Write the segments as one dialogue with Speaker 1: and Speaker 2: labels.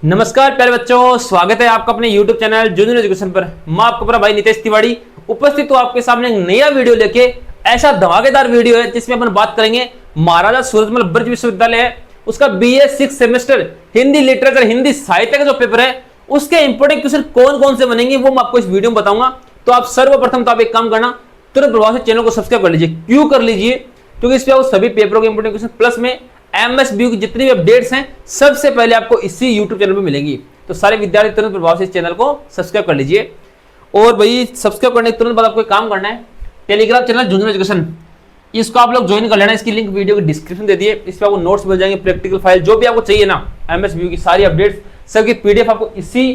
Speaker 1: नमस्कार प्यारे बच्चों, स्वागत है आपका अपने YouTube चैनल जूनियर एजुकेशन पर। मैं आपका अपना भाई नितेश तिवारी उपस्थित हूँ आपके सामने एक नया वीडियो लेके। ऐसा धमाकेदार वीडियो है जिसमें अपन बात करेंगे महाराजा सूरजमल ब्रज विश्वविद्यालय है उसका BA 6 semester Hindi literature Hindi साहित्य का जो पेपर है उसके इंपोर्टेंट क्वेश्चन कौन कौन से बनेंगे वो मैं आपको इस वीडियो में बताऊंगा। तो आप सर्वप्रथम तो आप एक काम करना, तुरंत प्रभाव से चैनल को सब्सक्राइब कर लीजिए। क्यों कर लीजिए? क्योंकि इस पे आपको सभी पेपरों के इंपोर्टेंट क्वेश्चन प्लस में MSBU की जितनी भी अपडेट्स हैं सबसे पहले आपको इसी YouTube चैनल पे मिलेंगी। तो सारे विद्यार्थी तुरंत प्रभाव से इस चैनल को सब्सक्राइब कर लीजिए। और भाई सब्सक्राइब करने के तुरंत बाद आपको एक काम करना है, टेलीग्राम चैनल जूनियर एजुकेशन, इसको आप लोग ज्वाइन कर लेना। इसकी लिंक वीडियो के डिस्क्रिप्शन दे दिए। इस पर आपको नोट्स मिल जाएंगे, प्रैक्टिकल फाइल जो भी आपको चाहिए ना, MSBU की सारी अपडेट्स सबकी PDF आपको इसी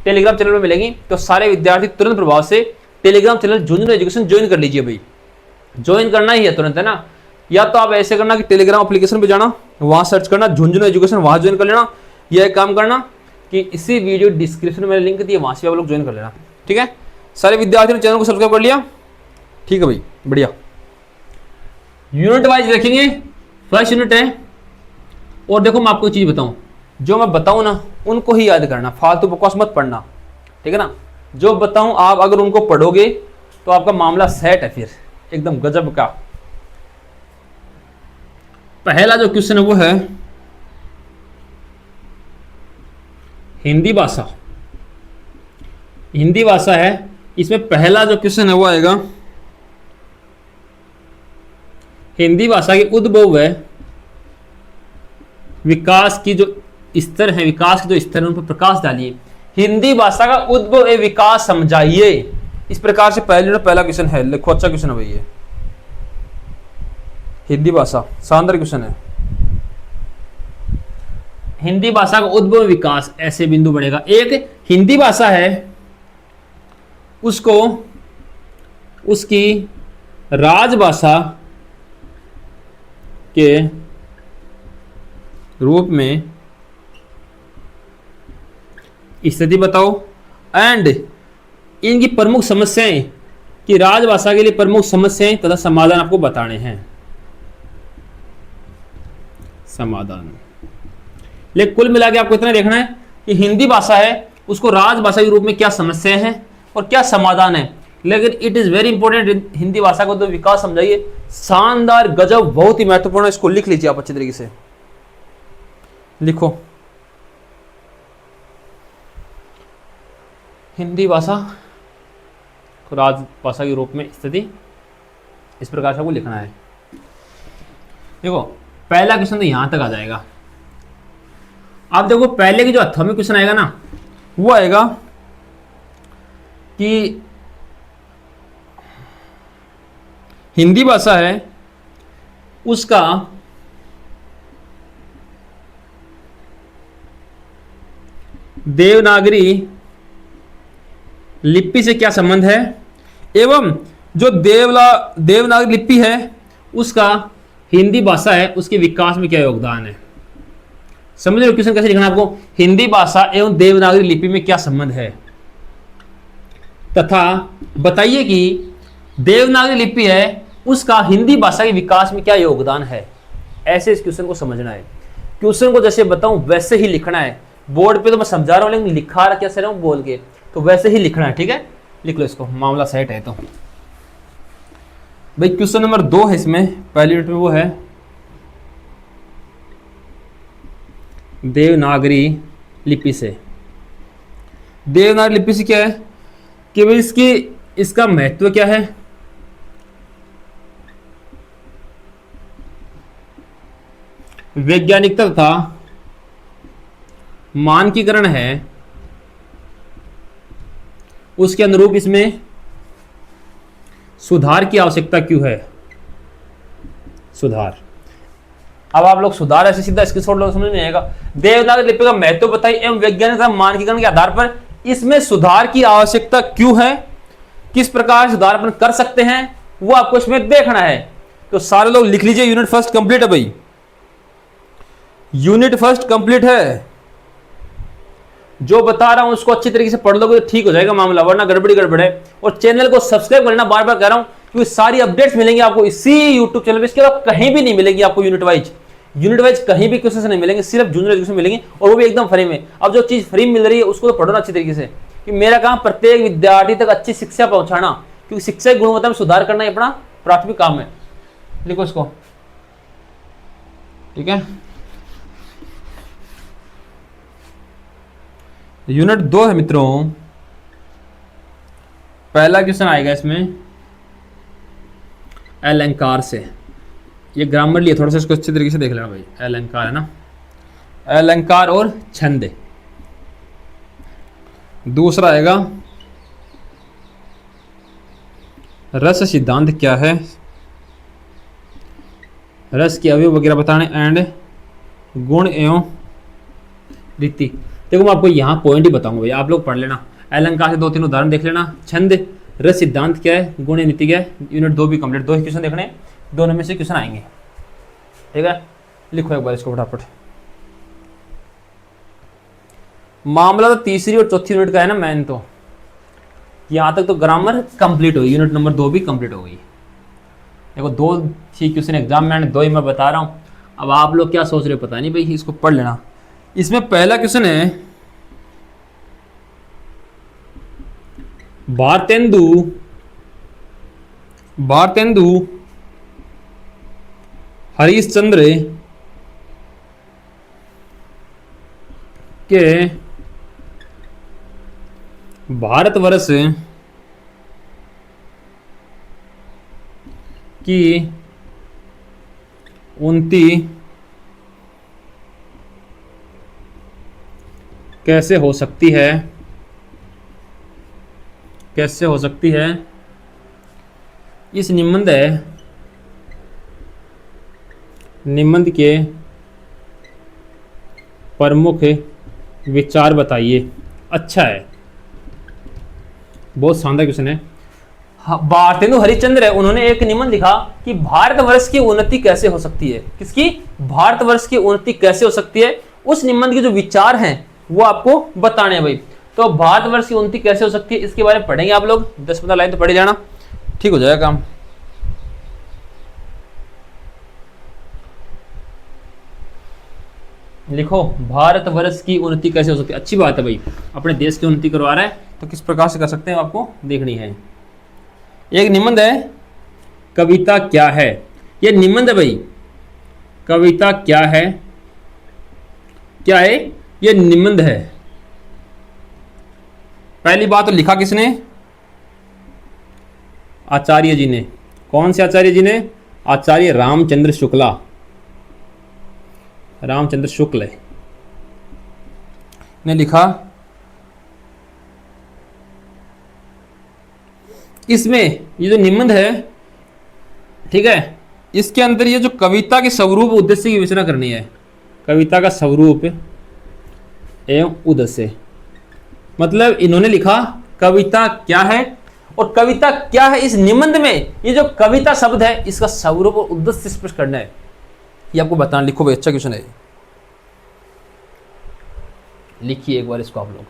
Speaker 1: टेलीग्राम चैनल में मिलेंगी। तो सारे विद्यार्थी तुरंत प्रभाव से Telegram channel junior education join कर लीजिए। भाई ज्वाइन करना ही है तुरंत, है ना। या तो आप ऐसे करना कि टेलीग्राम एप्लीकेशन पे जाना, वहां सर्च करना जूनियर एजुकेशन, वहां ज्वाइन कर लेना। या एक काम करना कि इसी वीडियो डिस्क्रिप्शन में लिंक दिए, वहां से आप लोग ज्वाइन कर लेना। ठीक है, सारे विद्यार्थियों ने चैनल को सब्सक्राइब कर लिया? ठीक है भाई, बढ़िया। यूनिट वाइज देखेंगे। फर्स्ट यूनिट है। और देखो मैं आपको एक चीज बताऊं, जो मैं बताऊं ना उनको ही याद करना, फालतू बकवास मत पढ़ना। ठीक है ना, जो बताऊं आप अगर उनको पढ़ोगे तो आपका मामला सेट है, फिर एकदम गजब का। पहला जो क्वेश्चन है वो है हिंदी भाषा। हिंदी भाषा है, इसमें पहला जो क्वेश्चन है वो आएगा हिंदी भाषा के उद्भव है, विकास की जो स्तर है, विकास के जो स्तर है उन पर प्रकाश डालिए। हिंदी भाषा का उद्भव है, विकास समझाइए। इस प्रकार से पहला क्वेश्चन है। लिखो, अच्छा क्वेश्चन है भाई ये। हिंदी भाषा शानदार क्वेश्चन है। हिंदी भाषा का उद्भव विकास, ऐसे बिंदु बढ़ेगा। एक हिंदी भाषा है, उसको उसकी राजभाषा के रूप में स्थिति बताओ एंड इनकी प्रमुख समस्याएं, कि राजभाषा के लिए प्रमुख समस्याएं तथा समाधान आपको बताने हैं। समाधान, लेकिन कुल मिला के आपको इतना देखना है कि हिंदी भाषा है उसको राजभाषा के रूप में क्या समस्याएं हैं और क्या समाधान है। लेकिन it is very important, Hindi भाषा को तो विकास समझाइए। शानदार, गजब, बहुत ही महत्वपूर्ण है। इसको लिख लीजिए आप अच्छे तरीके से। लिखो, हिंदी भाषा को राजभाषा के रूप में स्थिति, इस प्रकार से आपको लिखना है। देखो पहला क्वेश्चन तो यहां तक आ जाएगा। आप देखो पहले की जो 8वां क्वेश्चन आएगा ना, वो आएगा कि हिंदी भाषा है उसका देवनागरी लिपि से क्या संबंध है, एवं जो देवनागरी लिपि है उसका हिंदी भाषा है उसके विकास में क्या योगदान है। समझ रहे हो क्वेश्चन कैसे लिखना है आपको? हिंदी भाषा एवं देवनागरी लिपि में क्या संबंध है, तथा बताइए कि देवनागरी लिपि है उसका हिंदी भाषा के विकास में क्या योगदान है। ऐसे इस क्वेश्चन को समझना है। क्वेश्चन को जैसे बताऊं वैसे ही लिखना है। बोर्ड पे तो मैं समझा रहा हूं लेकिन लिखा कैसे रहा हूं बोल के, तो वैसे ही लिखना है। ठीक है, लिख लो इसको, मामला सेट है। तो भाई क्वेश्चन नंबर 2 है इसमें, पहली यूनिट में, वो है देवनागरी लिपि से। देवनागरी लिपि से क्या है कि भाई इसका महत्व क्या है, वैज्ञानिकता तथा मानकीकरण है, उसके अनुरूप इसमें सुधार की आवश्यकता क्यों है। सुधार, अब आप लोग सुधार ऐसे सीधा स्क्रीनशॉट लोग समझ नहीं आएगा। देवनागरी लिपि का महत्व बताइए एवं वैज्ञानिक तथा मानकीकरण के आधार पर इसमें सुधार की आवश्यकता क्यों है, किस प्रकार सुधार अपन कर सकते हैं, वो आपको इसमें देखना है। तो सारे लोग लिख लीजिए। यूनिट फर्स्ट कंप्लीट है भाई, यूनिट फर्स्ट कंप्लीट है। जो बता रहा हूं उसको अच्छी तरीके से पढ़ लोगे तो ठीक हो जाएगा मामला, वरना गड़बड़ी गड़बड़ है। और चैनल को सब्सक्राइब करना, बार बार कह रहा हूं, क्योंकि सारी अपडेट्स मिलेंगी आपको इसी यूट्यूब चैनल पे, इसके अलावा कहीं भी नहीं मिलेगी आपको यूनिट वाइज। यूनिट वाइज कहीं भी क्वेश्चन नहीं मिलेंगे, सिर्फ जूनियर एजुकेशन मिलेंगे, और वो भी एकदम फ्री में। अब जो चीज फ्री मिल रही है उसको तो पढ़ो ना अच्छी तरीके से, कि मेरा काम प्रत्येक विद्यार्थी तक अच्छी शिक्षा पहुंचाना, क्योंकि शिक्षा की गुणवत्ता में सुधार करना अपना प्राथमिक काम है। लिखो इसको, ठीक है। यूनिट 2 है मित्रों, पहला क्वेश्चन आएगा इसमें अलंकार से। ये ग्रामर लिए, थोड़ा सा इसको अच्छी तरीके से देख लेना भाई। अलंकार है ना, अलंकार और छंद। दूसरा आएगा रस सिद्धांत क्या है, रस के अवयव वगैरह बताने एंड गुण एवं रीति। देखो मैं आपको यहाँ पॉइंट ही बताऊंगा भैया, आप लोग पढ़ लेना। अलंकार से 2-3 उदाहरण देख लेना। छंद, रस सिद्धांत क्या है, गुण एवं नीति क्या है। यूनिट 2 भी कंप्लीट, 2 ही क्वेश्चन देखने, दोनों में से क्वेश्चन आएंगे, ठीक है। लिखो एक बार इसको फटाफट। मामला तो तीसरी और चौथी यूनिट का है ना मैन, तो यहां तक तो ग्रामर कंप्लीट हुई, यूनिट नंबर 2 भी कंप्लीट हो गई। देखो 2 ही क्वेश्चन एग्जाम में, 2 ही मैं बता रहा हूं। अब आप लोग क्या सोच रहे हो पता नहीं भाई, इसको पढ़ लेना। इसमें पहला क्वेश्चन है भारतेंदु हरिश्चंद्र के भारतवर्ष की उन्नति कैसे हो सकती है, कैसे हो सकती है। इस निबंध के प्रमुख विचार बताइए। अच्छा है, बहुत शानदार क्वेश्चन है। भारतेंदु हरिश्चंद्र है, उन्होंने एक निबंध लिखा कि भारतवर्ष की उन्नति कैसे हो सकती है। किसकी? भारतवर्ष की उन्नति कैसे हो सकती है। उस निबंध के जो विचार हैं वो आपको बताने हैं भाई। तो भारतवर्ष की उन्नति कैसे हो सकती है, इसके बारे में पढ़ेंगे आप लोग। 10-15 लाइन तो पढ़ जाना, ठीक हो जाएगा काम। लिखो, भारतवर्ष की उन्नति कैसे हो सकती है। अच्छी बात है भाई, अपने देश की उन्नति करवा रहा है तो किस प्रकार से कर सकते हैं आपको देखनी है। एक निबंध है, कविता क्या है। ये निबंध है भाई, कविता क्या है, क्या है ये निबंध है। पहली बात तो लिखा किसने? आचार्य जी ने। कौन से आचार्य जी ने? आचार्य रामचंद्र शुक्ला, रामचंद्र शुक्ल ने लिखा। इसमें ये जो निबंध है, ठीक है, इसके अंदर ये जो कविता के स्वरूप उद्देश्य की विवेचना करनी है। कविता का स्वरूप एवं उद्देश्य, मतलब इन्होंने लिखा कविता क्या है, और कविता क्या है इस निबंध में ये जो कविता शब्द है इसका स्वरूप और उद्देश्य स्पष्ट करना है, ये आपको बताना। लिखो भाई, अच्छा क्वेश्चन है, लिखिए एक बार इसको आप लोग।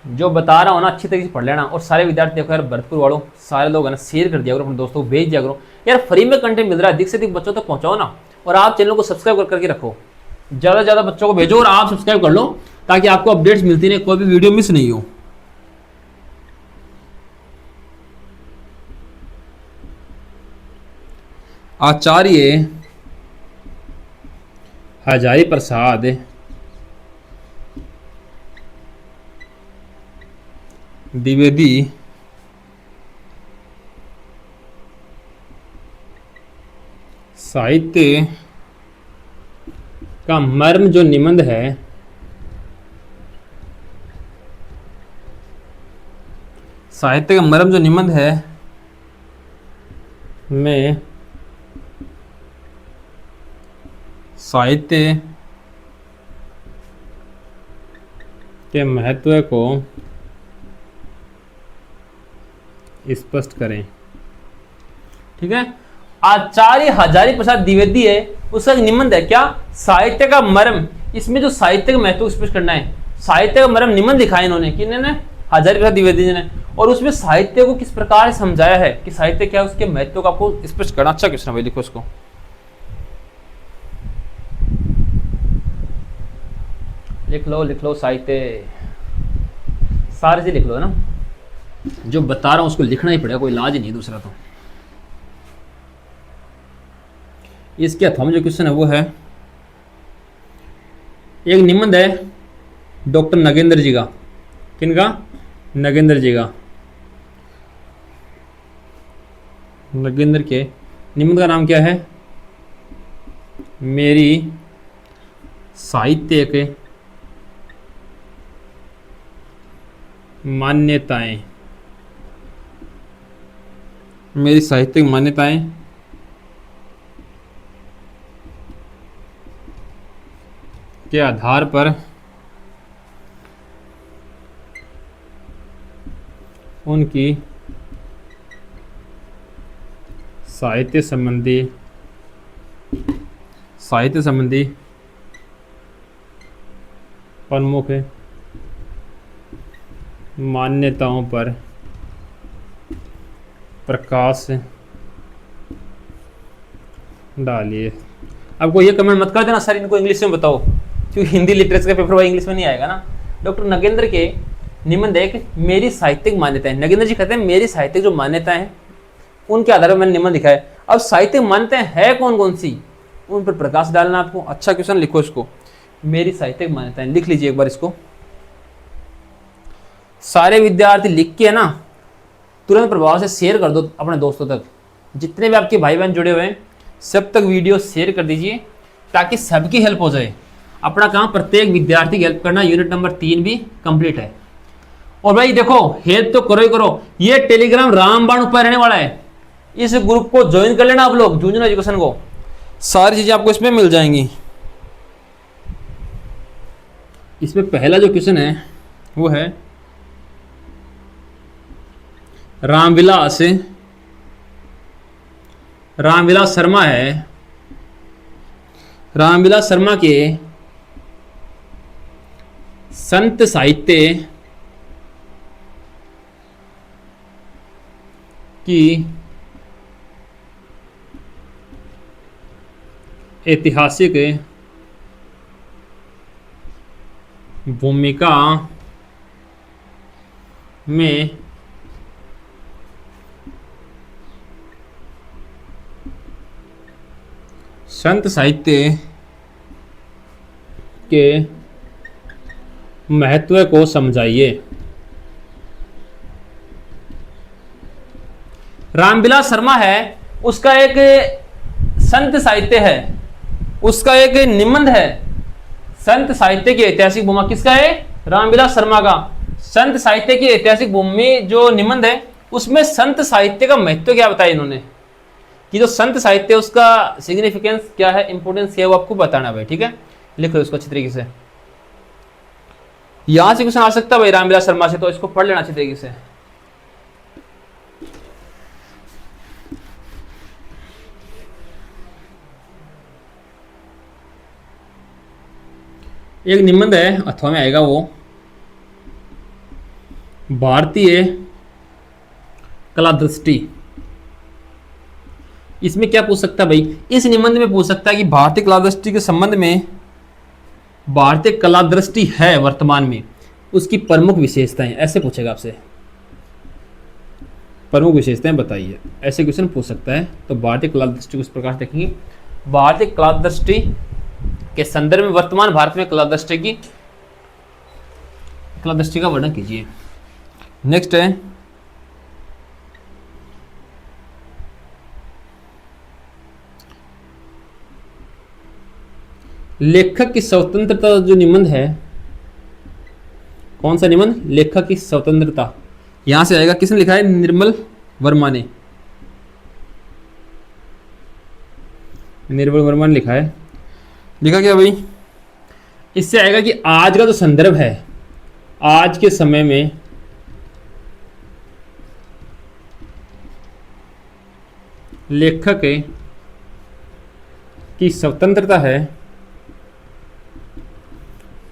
Speaker 1: जो बता रहा हूं ना अच्छी तरीके से पढ़ लेना, और सारे विद्यार्थी देखो यार, भरतपुर वालों सारे लोग है ना, शेयर कर दिया करो, अपने दोस्तों को भेज दिया करो यार। फ्री में कंटेंट मिल रहा है, अधिक से अधिक बच्चों तक पहुंचाओ ना। और आप चैनल को सब्सक्राइब करके रखो, ज़्यादा से ज़्यादा बच्चों को भेजो, और आप सब्सक्राइब कर लो ताकि आपको अपडेट्स मिलती रहे, कोई भी वीडियो मिस नहीं हो। आचार्य हजारी प्रसाद द्विवेदी साहित्य का मर्म जो निबंध है, साहित्य का मर्म जो निबंध है में साहित्य के महत्व को स्पष्ट करें। ठीक है, आचार्य हजारी प्रसाद द्विवेदी है, उसका निबंध है क्या? साहित्य का मर्म। इसमें जो साहित्य का महत्व स्पष्ट करना है, साहित्य का मर्म निबंध लिखा है इन्होंने, किन्होंने? हजारी प्रसाद द्विवेदी जी ने, और उसमें साहित्य को किस प्रकार समझाया है कि साहित्य क्या है, उसके महत्व को आपको स्पष्ट करना। अच्छा क्वेश्चन है भाई, लिखो उसको, लिख लो साहित्य, सारे से लिख लो ना, जो बता रहा हूं उसको लिखना ही पड़ेगा, कोई इलाज ही नहीं दूसरा। तो इसके अथवा में जो क्वेश्चन है वो है, एक निबंध है डॉक्टर नगेंद्र जी का, किनका, नगेंद्र जी का, नगेंद्र के निबंध का नाम क्या है, मेरी साहित्य के मान्यताएं, मेरी साहित्यिक मान्यताएं के आधार पर उनकी साहित्य संबंधी प्रमुख मान्यताओं पर प्रकाश डालिए। आपको ये कमेंट मत कर देना सर इनको इंग्लिश में बताओ, क्योंकि हिंदी लिटरेचर का पेपर भाई इंग्लिश में नहीं आएगा ना। डॉक्टर नगेंद्र के निबंध है कि मेरी साहित्यिक मान्यताएं, नगेंद्र जी कहते हैं मेरी साहित्यिक जो मान्यताएं हैं उनके आधार पर मैंने निबंध लिखा है। अब साहित्यिक मान्यताएं है कौन कौन सी, उन पर प्रकाश डालना आपको। अच्छा क्वेश्चन, लिखो इसको, मेरी साहित्यिक मान्यताएं, लिख लीजिए एक बार इसको। सारे विद्यार्थी लिख के ना तुरंत प्रभाव से शेयर कर दो अपने दोस्तों तक, जितने भी आपके भाई बहन जुड़े हुए हैं सब तक वीडियो शेयर कर दीजिए ताकि सबकी हेल्प हो जाए। अपना काम प्रत्येक विद्यार्थी की हेल्प करना, यूनिट नंबर 3 भी कंप्लीट है। और भाई देखो हेल्प तो करो ही करो, ये टेलीग्राम रामबाण ऊपर रहने वाला है, इस ग्रुप को ज्वाइन कर लेना आप लोग, जूनियर एजुकेशन को, सारी चीजें आपको इसमें मिल जाएंगी। इसमें पहला जो क्वेश्चन है वो है रामविलास शर्मा है, रामविलास शर्मा के संत साहित्य की ऐतिहासिक भूमिका में संत साहित्य के महत्व को समझाइए। रामविलास शर्मा है, उसका एक संत साहित्य है, उसका एक निबंध है, संत साहित्य की ऐतिहासिक भूमिका, किसका है, रामविलास शर्मा का। संत साहित्य की ऐतिहासिक भूमि जो निबंध है उसमें संत साहित्य का महत्व क्या बताया इन्होंने, कि जो संत साहित्य उसका सिग्निफिकेंस क्या है, इंपोर्टेंस क्या है, वो आपको बताना भाई, ठीक है। लिख लो इसको अच्छी तरीके से, यहां से क्वेश्चन आ सकता है भाई रामविलास शर्मा से, तो इसको पढ़ लेना अच्छी तरीके से। एक निबंध है अथवा में आएगा वो, भारतीय कला दृष्टि। इसमें क्या पूछ सकता है भाई, इस निबंध में पूछ सकता है कि भारतीय कला दृष्टि के संबंध में, भारतीय कला दृष्टि है वर्तमान में, उसकी प्रमुख विशेषताएं, ऐसे पूछेगा आपसे, प्रमुख विशेषताएं बताइए, ऐसे क्वेश्चन पूछ सकता है। तो भारतीय कला दृष्टि को इस प्रकार देखेंगे, भारतीय कला दृष्टि के संदर्भ में वर्तमान भारत में कला दृष्टि का वर्णन कीजिए। नेक्स्ट है लेखक की स्वतंत्रता। जो निबंध है, कौन सा निबंध, लेखक की स्वतंत्रता, यहां से आएगा, किसने लिखा है, निर्मल वर्मा ने, निर्मल वर्मा ने लिखा है। लिखा क्या भाई, इससे आएगा कि आज का जो संदर्भ है, आज के समय में लेखक की स्वतंत्रता है,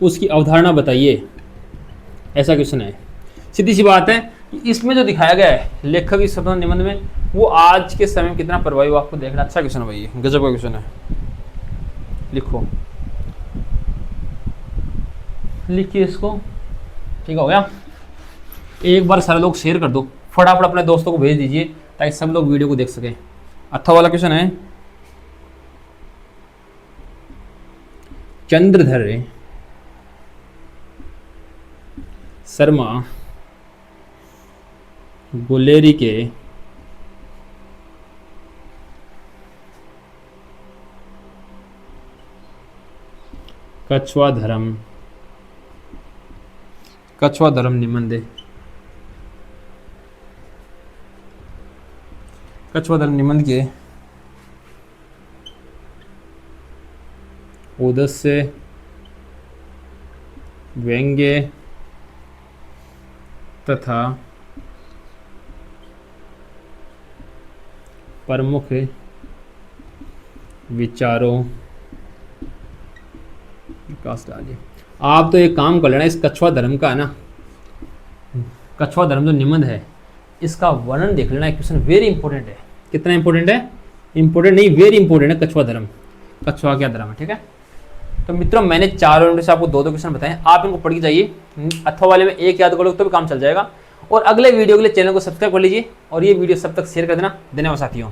Speaker 1: उसकी अवधारणा बताइए, ऐसा क्वेश्चन है। सीधी सी बात है कि इसमें जो दिखाया गया है लेखक की स्वतंत्र निबंध में, वो आज के समय में कितना प्रभावी हो आपको देखना। अच्छा क्वेश्चन है भाई, गजब का क्वेश्चन है। लिखो, लिखिए इसको। ठीक हो गया। एक बार सारे लोग शेयर कर दो, फटाफट अपने दोस्तों को भेज दीजिए ताकि सब लोग वीडियो को देख सकें। अच्छा वाला क्वेश्चन है, चंद्रधर शर्मा गुलेरी के कछुआ धर्म निबंध, कछुआ धर्म निबंध के उद्देश्य, व्यंग्य तथा प्रमुख विचारों विकास डालिए। आप तो एक काम कर लेना, इस कछुआ धर्म का है ना, कछुआ धर्म जो निबंध है इसका वर्णन देख लेना। क्वेश्चन वेरी इंपॉर्टेंट है। कितना इंपॉर्टेंट है? इंपॉर्टेंट नहीं, वेरी इंपॉर्टेंट है। कछुआ धर्म, कछुआ क्या धर्म है। ठीक है, तो मित्रों मैंने 4 यूनिट से आपको 2-2 क्वेश्चन बताए, आप इनको पढ़ के जाइए। अथवा वाले में एक याद करोगे तो भी काम चल जाएगा। और अगले वीडियो के लिए चैनल को सब्सक्राइब कर लीजिए और ये वीडियो सब तक शेयर कर देना। धन्यवाद साथियों।